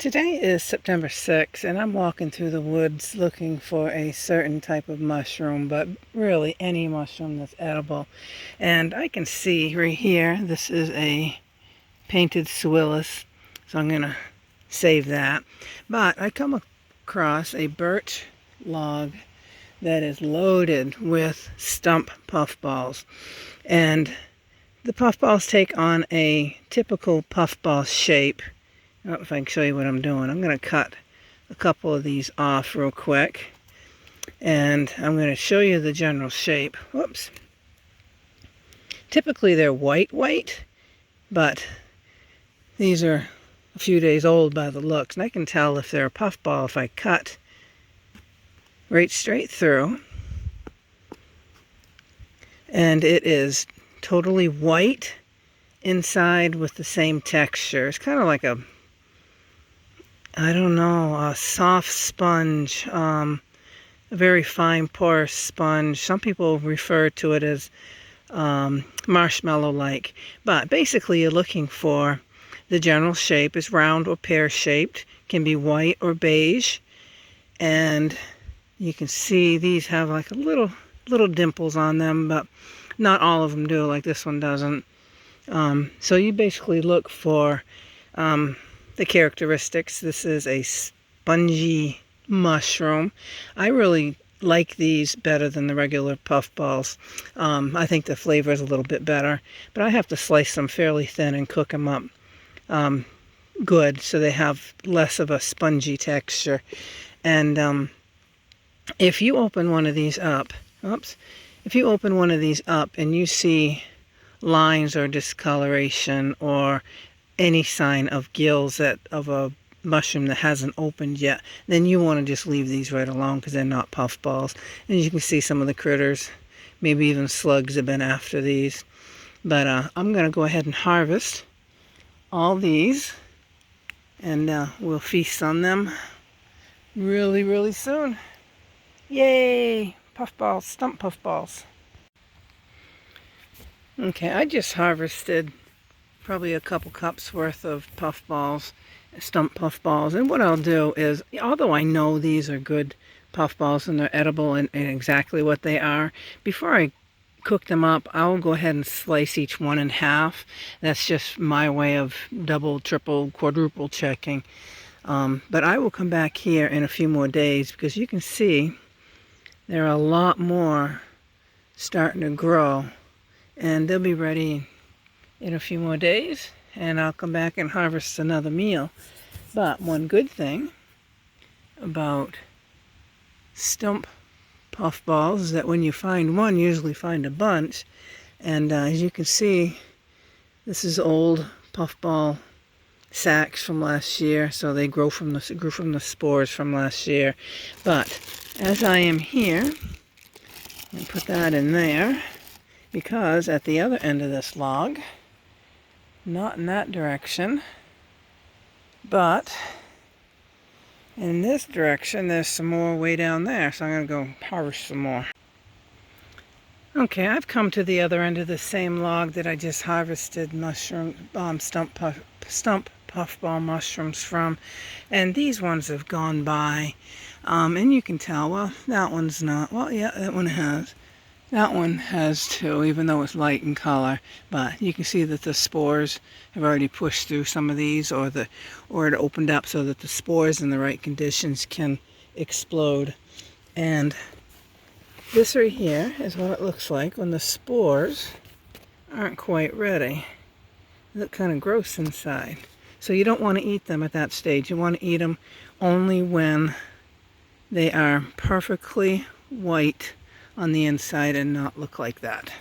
Today is September 6th, and I'm walking through the woods looking for a certain type of mushroom, but really any mushroom that's edible. And I can see right here, this is a painted Suillus, so I'm going to save that. But I come across a birch log that is loaded with stump puffballs. And the puffballs take on a typical puffball shape. I don't know if I can show you what I'm doing. I'm going to cut a couple of these off real quick. And I'm going to show you the general shape. Whoops. Typically they're white, but these are a few days old by the looks. And I can tell if they're a puffball if I cut right straight through. And it is totally white inside with the same texture. It's kind of like a soft sponge, a very fine porous sponge. Some people refer to it as marshmallow-like. But basically you're looking for the general shape is round or pear-shaped, can be white or beige. And you can see these have like a little dimples on them, but not all of them do, like this one doesn't. So you basically look for the characteristics. This is a spongy mushroom. I really like these better than the regular puffballs. I think the flavor is a little bit better, but I have to slice them fairly thin and cook them up good so they have less of a spongy texture. And if you open one of these up, if you open one of these up and you see lines or discoloration or any sign of gills of a mushroom that hasn't opened yet, then you want to just leave these right alone because they're not puffballs. And you can see some of the critters, maybe even slugs, have been after these. But I'm going to go ahead and harvest all these, and we'll feast on them really soon. Yay! Puffballs, stump puffballs. Okay, I just harvested probably a couple cups worth of puffballs, stump puffballs. And what I'll do is, although I know these are good puffballs and they're edible and exactly what they are, before I cook them up, I'll go ahead and slice each one in half. That's just my way of double, triple, quadruple checking. But I will come back here in a few more days because you can see there are a lot more starting to grow, and they'll be ready in a few more days, and I'll come back and harvest another meal. But one good thing about stump puffballs is that when you find one, you usually find a bunch. And as you can see, this is old puffball sacks from last year, so they grew from the spores from last year. But as I am here, I'll put that in there, because at the other end of this log, not in that direction, but in this direction, there's some more way down there, so I'm going to go harvest some more. Okay, I've come to the other end of the same log that I just harvested stump puffball mushrooms from, and these ones have gone by, and you can tell, well, that one's not, well, yeah, that one has. That one has too, even though it's light in color. But you can see that the spores have already pushed through some of these, or it opened up so that the spores in the right conditions can explode. And this right here is what it looks like when the spores aren't quite ready. They look kind of gross inside. So you don't want to eat them at that stage. You want to eat them only when they are perfectly white on the inside and not look like that.